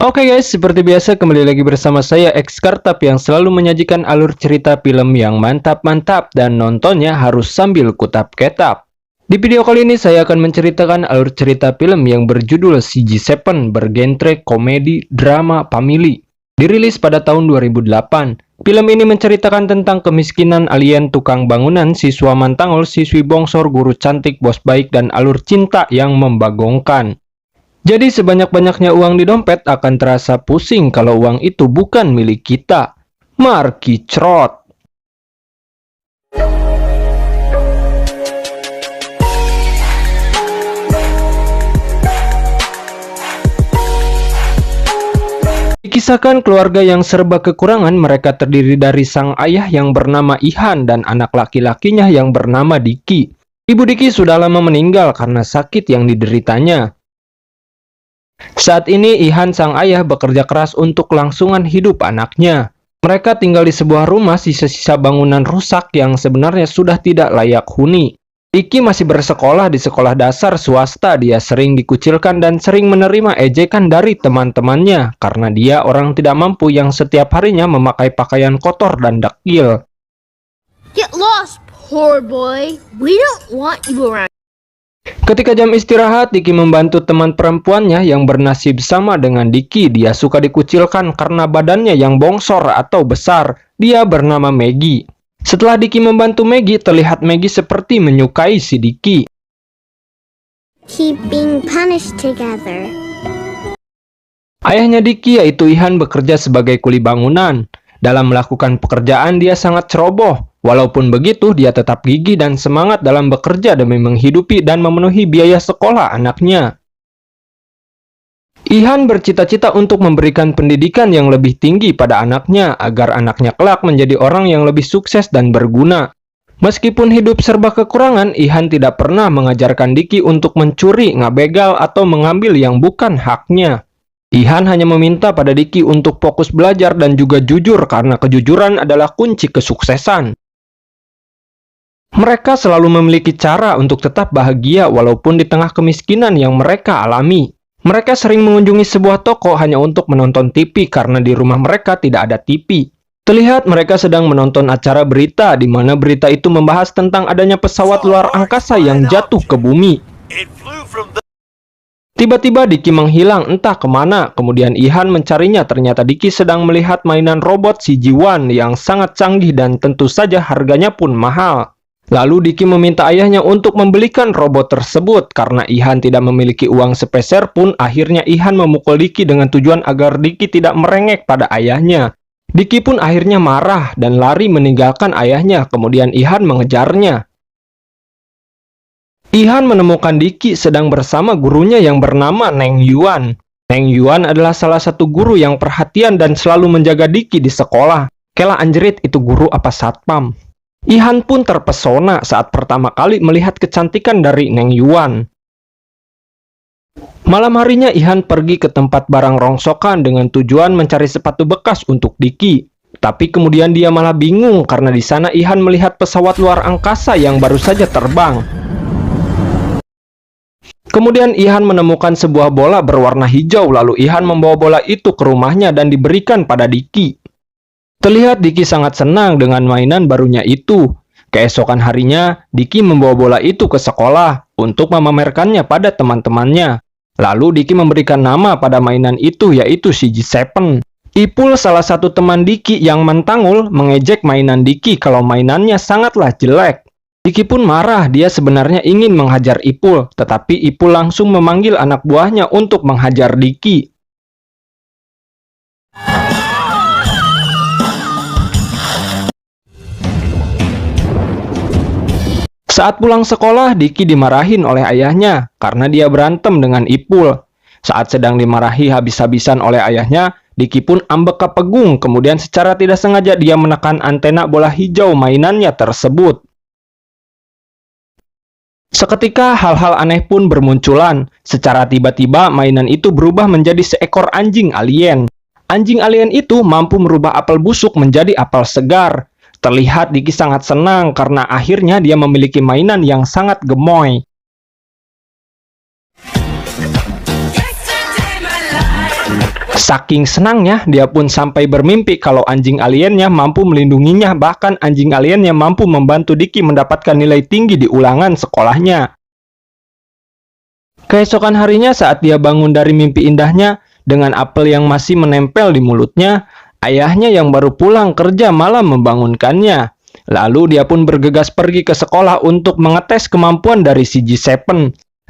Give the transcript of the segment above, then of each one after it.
Oke guys, seperti biasa kembali lagi bersama saya Xkartap yang selalu menyajikan alur cerita film yang mantap-mantap dan nontonnya harus sambil kutap-ketap. Di video kali ini saya akan menceritakan alur cerita film yang berjudul CG7 bergenre komedi, drama, family. Dirilis pada tahun 2008. Film ini menceritakan tentang kemiskinan alien tukang bangunan, siswa mantangol, siswi bongsor, guru cantik, bos baik, dan alur cinta yang membagongkan. Jadi sebanyak-banyaknya uang di dompet akan terasa pusing kalau uang itu bukan milik kita. Marky Crot. Dikisahkan keluarga yang serba kekurangan. Mereka terdiri dari sang ayah yang bernama Ihan dan anak laki-lakinya yang bernama Diki. Ibu Diki sudah lama meninggal karena sakit yang dideritanya. Saat ini Ihan sang ayah bekerja keras untuk kelangsungan hidup anaknya. Mereka tinggal di sebuah rumah sisa-sisa bangunan rusak yang sebenarnya sudah tidak layak huni. Diki masih bersekolah di sekolah dasar swasta. Dia sering dikucilkan dan sering menerima ejekan dari teman-temannya karena dia orang tidak mampu yang setiap harinya memakai pakaian kotor dan dekil. Get lost, poor boy. We don't want you around. Ketika jam istirahat, Diki membantu teman perempuannya yang bernasib sama dengan Diki. Dia suka dikucilkan karena badannya yang bongsor atau besar. Dia bernama Maggie. Setelah Diki membantu Maggie, terlihat Maggie seperti menyukai si Diki. Keep being punished together. Ayahnya Diki yaitu Ihan bekerja sebagai kuli bangunan. Dalam melakukan pekerjaan dia sangat ceroboh. Walaupun begitu, dia tetap gigih dan semangat dalam bekerja demi menghidupi dan memenuhi biaya sekolah anaknya. Ihan bercita-cita untuk memberikan pendidikan yang lebih tinggi pada anaknya agar anaknya kelak menjadi orang yang lebih sukses dan berguna. Meskipun hidup serba kekurangan, Ihan tidak pernah mengajarkan Diki untuk mencuri, ngabegal, atau mengambil yang bukan haknya. Ihan hanya meminta pada Diki untuk fokus belajar dan juga jujur karena kejujuran adalah kunci kesuksesan. Mereka selalu memiliki cara untuk tetap bahagia walaupun di tengah kemiskinan yang mereka alami. Mereka sering mengunjungi sebuah toko hanya untuk menonton TV karena di rumah mereka tidak ada TV. Terlihat mereka sedang menonton acara berita di mana berita itu membahas tentang adanya pesawat luar angkasa yang jatuh ke bumi. Tiba-tiba Diki menghilang entah kemana, kemudian Ihan mencarinya. Ternyata Diki sedang melihat mainan robot CG1 yang sangat canggih dan tentu saja harganya pun mahal. Lalu Diki meminta ayahnya untuk membelikan robot tersebut. Karena Ihan tidak memiliki uang sepeser pun, akhirnya Ihan memukul Diki dengan tujuan agar Diki tidak merengek pada ayahnya. Diki pun akhirnya marah dan lari meninggalkan ayahnya, kemudian Ihan mengejarnya. Ihan menemukan Diki sedang bersama gurunya yang bernama Neng Yuan. Neng Yuan adalah salah satu guru yang perhatian dan selalu menjaga Diki di sekolah. Kela anjrit, itu guru apa satpam? Ihan pun terpesona saat pertama kali melihat kecantikan dari Neng Yuan. Malam harinya Ihan pergi ke tempat barang rongsokan dengan tujuan mencari sepatu bekas untuk Diki. Tapi kemudian dia malah bingung karena di sana Ihan melihat pesawat luar angkasa yang baru saja terbang. Kemudian Ihan menemukan sebuah bola berwarna hijau, lalu Ihan membawa bola itu ke rumahnya dan diberikan pada Diki. Terlihat Diki sangat senang dengan mainan barunya itu. Keesokan harinya, Diki membawa bola itu ke sekolah untuk memamerkannya pada teman-temannya. Lalu Diki memberikan nama pada mainan itu yaitu CG7. Ipul, salah satu teman Diki yang mentangul, mengejek mainan Diki kalau mainannya sangatlah jelek. Diki pun marah, dia sebenarnya ingin menghajar Ipul, tetapi Ipul langsung memanggil anak buahnya untuk menghajar Diki. Saat pulang sekolah, Diki dimarahin oleh ayahnya karena dia berantem dengan Ipul. Saat sedang dimarahi habis-habisan oleh ayahnya, Diki pun ambekapegung, kemudian secara tidak sengaja dia menekan antena bola hijau mainannya tersebut. Seketika hal-hal aneh pun bermunculan. Secara tiba-tiba mainan itu berubah menjadi seekor anjing alien. Anjing alien itu mampu merubah apel busuk menjadi apel segar. Terlihat Diki sangat senang karena akhirnya dia memiliki mainan yang sangat gemoy. Saking senangnya, dia pun sampai bermimpi kalau anjing aliennya mampu melindunginya, bahkan anjing aliennya mampu membantu Diki mendapatkan nilai tinggi di ulangan sekolahnya. Keesokan harinya saat dia bangun dari mimpi indahnya, dengan apel yang masih menempel di mulutnya, ayahnya yang baru pulang kerja malah membangunkannya. Lalu dia pun bergegas pergi ke sekolah untuk mengetes kemampuan dari si G7.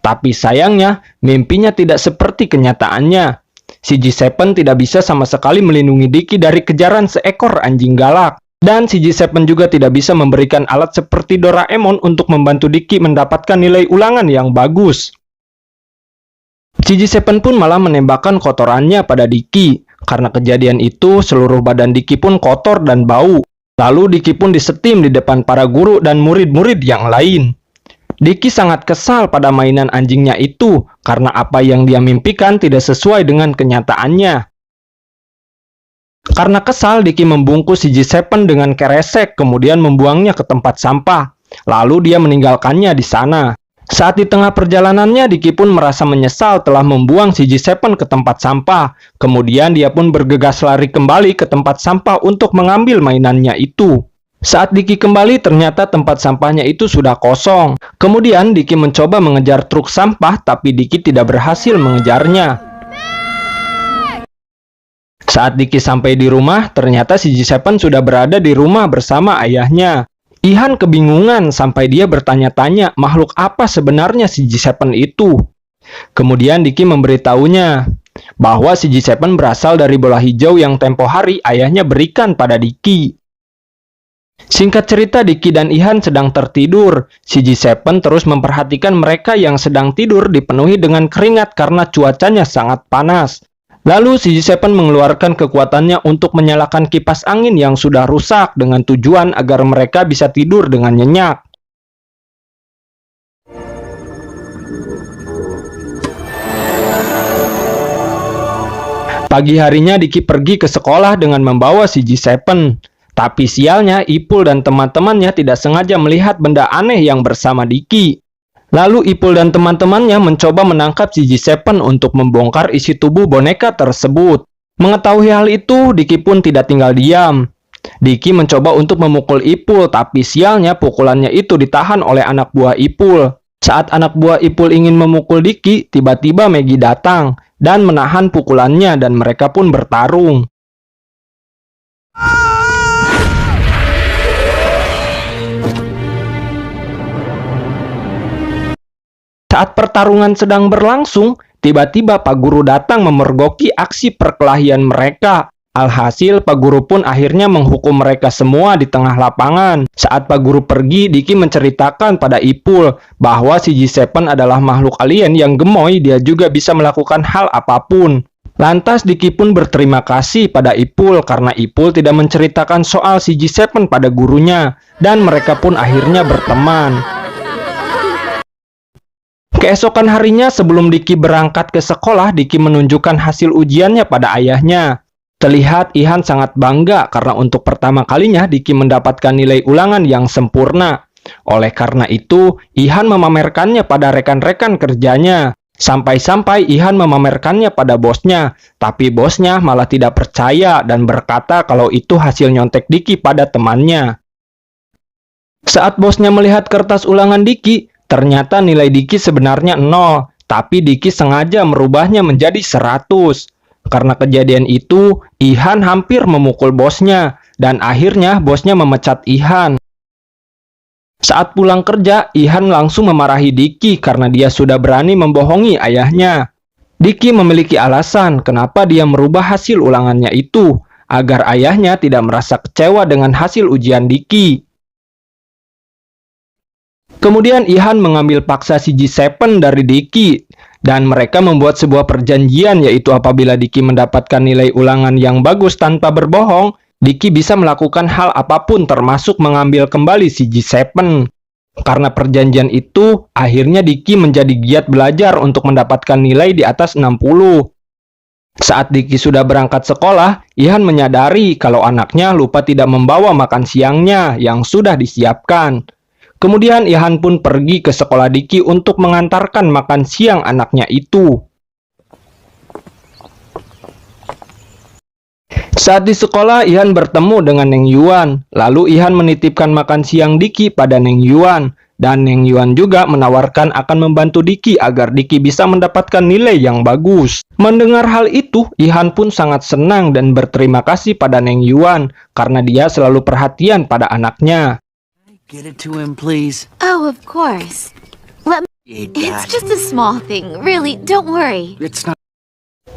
Tapi sayangnya, mimpinya tidak seperti kenyataannya. Si G7 tidak bisa sama sekali melindungi Diki dari kejaran seekor anjing galak. Dan si G7 juga tidak bisa memberikan alat seperti Doraemon untuk membantu Diki mendapatkan nilai ulangan yang bagus. Si G7 pun malah menembakkan kotorannya pada Diki. Karena kejadian itu, seluruh badan Diki pun kotor dan bau. Lalu Diki pun disetim di depan para guru dan murid-murid yang lain. Diki sangat kesal pada mainan anjingnya itu karena apa yang dia mimpikan tidak sesuai dengan kenyataannya. Karena kesal, Diki membungkus si G7 dengan keresek kemudian membuangnya ke tempat sampah. Lalu dia meninggalkannya di sana. Saat di tengah perjalanannya, Diki pun merasa menyesal telah membuang si G7 ke tempat sampah. Kemudian dia pun bergegas lari kembali ke tempat sampah untuk mengambil mainannya itu. Saat Diki kembali, ternyata tempat sampahnya itu sudah kosong. Kemudian Diki mencoba mengejar truk sampah, tapi Diki tidak berhasil mengejarnya. Saat Diki sampai di rumah, ternyata si G7 sudah berada di rumah bersama ayahnya. Ihan kebingungan sampai dia bertanya-tanya makhluk apa sebenarnya si G7 itu. Kemudian Diki memberitahunya bahwa si G7 berasal dari bola hijau yang tempo hari ayahnya berikan pada Diki. Singkat cerita, Diki dan Ihan sedang tertidur. Si G7 terus memperhatikan mereka yang sedang tidur dipenuhi dengan keringat karena cuacanya sangat panas. Lalu si G7 mengeluarkan kekuatannya untuk menyalakan kipas angin yang sudah rusak dengan tujuan agar mereka bisa tidur dengan nyenyak. Pagi harinya Diki pergi ke sekolah dengan membawa si G7. Tapi sialnya, Ipul dan teman-temannya tidak sengaja melihat benda aneh yang bersama Diki. Lalu Ipul dan teman-temannya mencoba menangkap si G7 untuk membongkar isi tubuh boneka tersebut. Mengetahui hal itu, Diki pun tidak tinggal diam. Diki mencoba untuk memukul Ipul, tapi sialnya pukulannya itu ditahan oleh anak buah Ipul. Saat anak buah Ipul ingin memukul Diki, tiba-tiba Maggie datang dan menahan pukulannya dan mereka pun bertarung. Saat pertarungan sedang berlangsung, tiba-tiba Pak Guru datang memergoki aksi perkelahian mereka. Alhasil, Pak Guru pun akhirnya menghukum mereka semua di tengah lapangan. Saat Pak Guru pergi, Diki menceritakan pada Ipul bahwa si G7 adalah makhluk alien yang gemoy, dia juga bisa melakukan hal apapun. Lantas Diki pun berterima kasih pada Ipul karena Ipul tidak menceritakan soal si G7 pada gurunya, dan mereka pun akhirnya berteman. Keesokan harinya sebelum Diki berangkat ke sekolah, Diki menunjukkan hasil ujiannya pada ayahnya. Terlihat Ihan sangat bangga karena untuk pertama kalinya Diki mendapatkan nilai ulangan yang sempurna. Oleh karena itu, Ihan memamerkannya pada rekan-rekan kerjanya. Sampai-sampai Ihan memamerkannya pada bosnya, tapi bosnya malah tidak percaya dan berkata kalau itu hasil nyontek Diki pada temannya. Saat bosnya melihat kertas ulangan Diki, ternyata nilai Diki sebenarnya 0, tapi Diki sengaja merubahnya menjadi 100. Karena kejadian itu, Ihan hampir memukul bosnya, dan akhirnya bosnya memecat Ihan. Saat pulang kerja, Ihan langsung memarahi Diki karena dia sudah berani membohongi ayahnya. Diki memiliki alasan kenapa dia merubah hasil ulangannya itu, agar ayahnya tidak merasa kecewa dengan hasil ujian Diki. Kemudian Ihan mengambil paksa si G7 dari Diki, dan mereka membuat sebuah perjanjian yaitu apabila Diki mendapatkan nilai ulangan yang bagus tanpa berbohong, Diki bisa melakukan hal apapun termasuk mengambil kembali si G7. Karena perjanjian itu, akhirnya Diki menjadi giat belajar untuk mendapatkan nilai di atas 60. Saat Diki sudah berangkat sekolah, Ihan menyadari kalau anaknya lupa tidak membawa makan siangnya yang sudah disiapkan. Kemudian Ihan pun pergi ke sekolah Diki untuk mengantarkan makan siang anaknya itu. Saat di sekolah, Ihan bertemu dengan Neng Yuan. Lalu Ihan menitipkan makan siang Diki pada Neng Yuan. Dan Neng Yuan juga menawarkan akan membantu Diki agar Diki bisa mendapatkan nilai yang bagus. Mendengar hal itu, Ihan pun sangat senang dan berterima kasih pada Neng Yuan karena dia selalu perhatian pada anaknya. Get it to him, please. Oh, of course. It's just a small thing. Really, don't worry. It's not.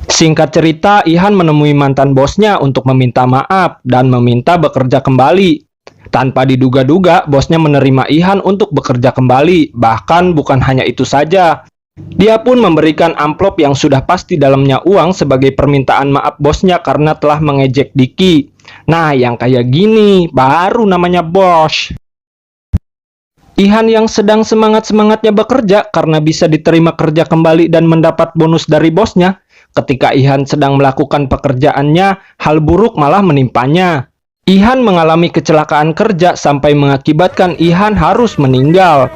Singkat cerita, Ihan menemui mantan bosnya untuk meminta maaf dan meminta bekerja kembali. Tanpa diduga-duga, bosnya menerima Ihan untuk bekerja kembali. Bahkan bukan hanya itu saja. Dia pun memberikan amplop yang sudah pasti dalamnya uang sebagai permintaan maaf bosnya karena telah mengejek Diki. Nah, yang kayak gini baru namanya bos. Ihan yang sedang semangat-semangatnya bekerja karena bisa diterima kerja kembali dan mendapat bonus dari bosnya. Ketika Ihan sedang melakukan pekerjaannya, hal buruk malah menimpanya. Ihan mengalami kecelakaan kerja sampai mengakibatkan Ihan harus meninggal.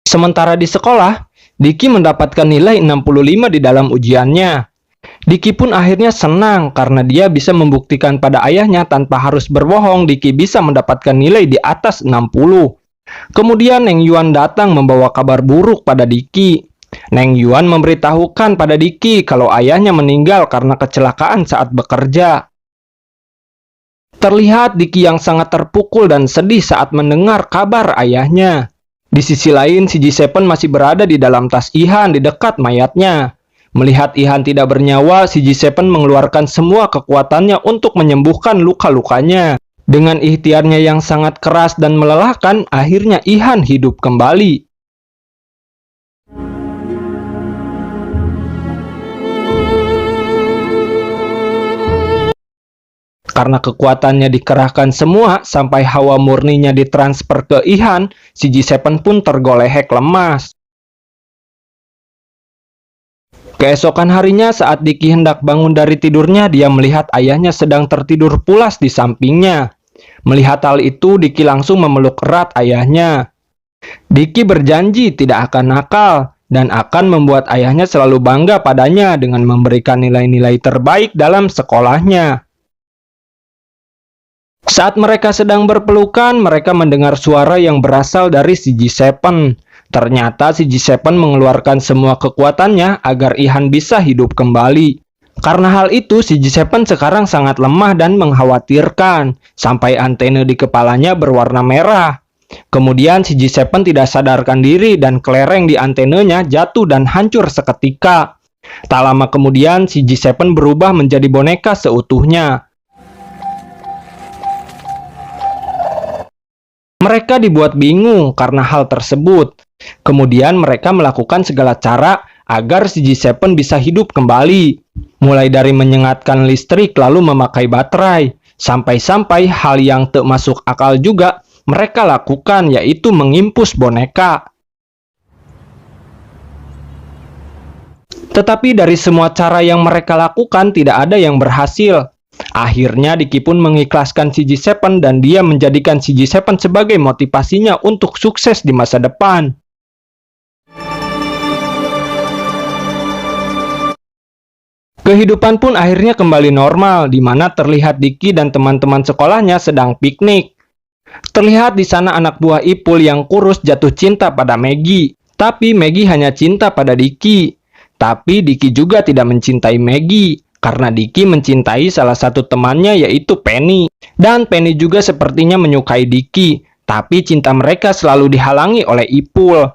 Sementara di sekolah, Diki mendapatkan nilai 65 di dalam ujiannya. Diki pun akhirnya senang karena dia bisa membuktikan pada ayahnya tanpa harus berbohong Diki bisa mendapatkan nilai di atas 60. Kemudian Neng Yuan datang membawa kabar buruk pada Diki. Neng Yuan memberitahukan pada Diki kalau ayahnya meninggal karena kecelakaan saat bekerja. Terlihat Diki yang sangat terpukul dan sedih saat mendengar kabar ayahnya. Di sisi lain, si G7 masih berada di dalam tas Ihan di dekat mayatnya. Melihat Ihan tidak bernyawa, si G7 mengeluarkan semua kekuatannya untuk menyembuhkan luka-lukanya. Dengan ikhtiarnya yang sangat keras dan melelahkan, akhirnya Ihan hidup kembali. Karena kekuatannya dikerahkan semua sampai hawa murninya ditransfer ke Ihan, si G7 pun tergolehek lemas. Keesokan harinya saat Diki hendak bangun dari tidurnya, dia melihat ayahnya sedang tertidur pulas di sampingnya. Melihat hal itu, Diki langsung memeluk erat ayahnya. Diki berjanji tidak akan nakal dan akan membuat ayahnya selalu bangga padanya dengan memberikan nilai-nilai terbaik dalam sekolahnya. Saat mereka sedang berpelukan, mereka mendengar suara yang berasal dari si G7. Ternyata si G7 mengeluarkan semua kekuatannya agar Ihan bisa hidup kembali. Karena hal itu, si G7 sekarang sangat lemah dan mengkhawatirkan, sampai antena di kepalanya berwarna merah. Kemudian si G7 tidak sadarkan diri dan kelereng di antenanya jatuh dan hancur seketika. Tak lama kemudian, si G7 berubah menjadi boneka seutuhnya. Mereka dibuat bingung karena hal tersebut. Kemudian mereka melakukan segala cara agar si G7 bisa hidup kembali. Mulai dari menyengatkan listrik lalu memakai baterai. Sampai-sampai hal yang tak masuk akal juga mereka lakukan, yaitu mengimpus boneka. Tetapi dari semua cara yang mereka lakukan tidak ada yang berhasil. Akhirnya Diki pun mengikhlaskan si G7 dan dia menjadikan si G7 sebagai motivasinya untuk sukses di masa depan. Kehidupan pun akhirnya kembali normal, di mana terlihat Diki dan teman-teman sekolahnya sedang piknik. Terlihat di sana anak buah Ipul yang kurus jatuh cinta pada Maggie. Tapi Maggie hanya cinta pada Diki. Tapi Diki juga tidak mencintai Maggie, karena Diki mencintai salah satu temannya yaitu Penny. Dan Penny juga sepertinya menyukai Diki, tapi cinta mereka selalu dihalangi oleh Ipul.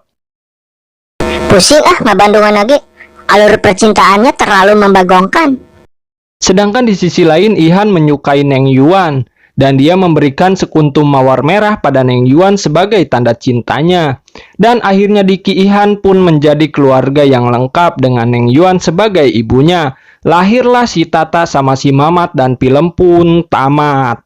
Pusing mabandungan lagi. Alur percintaannya terlalu membagongkan. Sedangkan di sisi lain Ihan menyukai Neng Yuan, dan dia memberikan sekuntum mawar merah pada Neng Yuan sebagai tanda cintanya. Dan akhirnya Diki Ihan pun menjadi keluarga yang lengkap dengan Neng Yuan sebagai ibunya. Lahirlah si Tata sama si Mamat dan film pun tamat.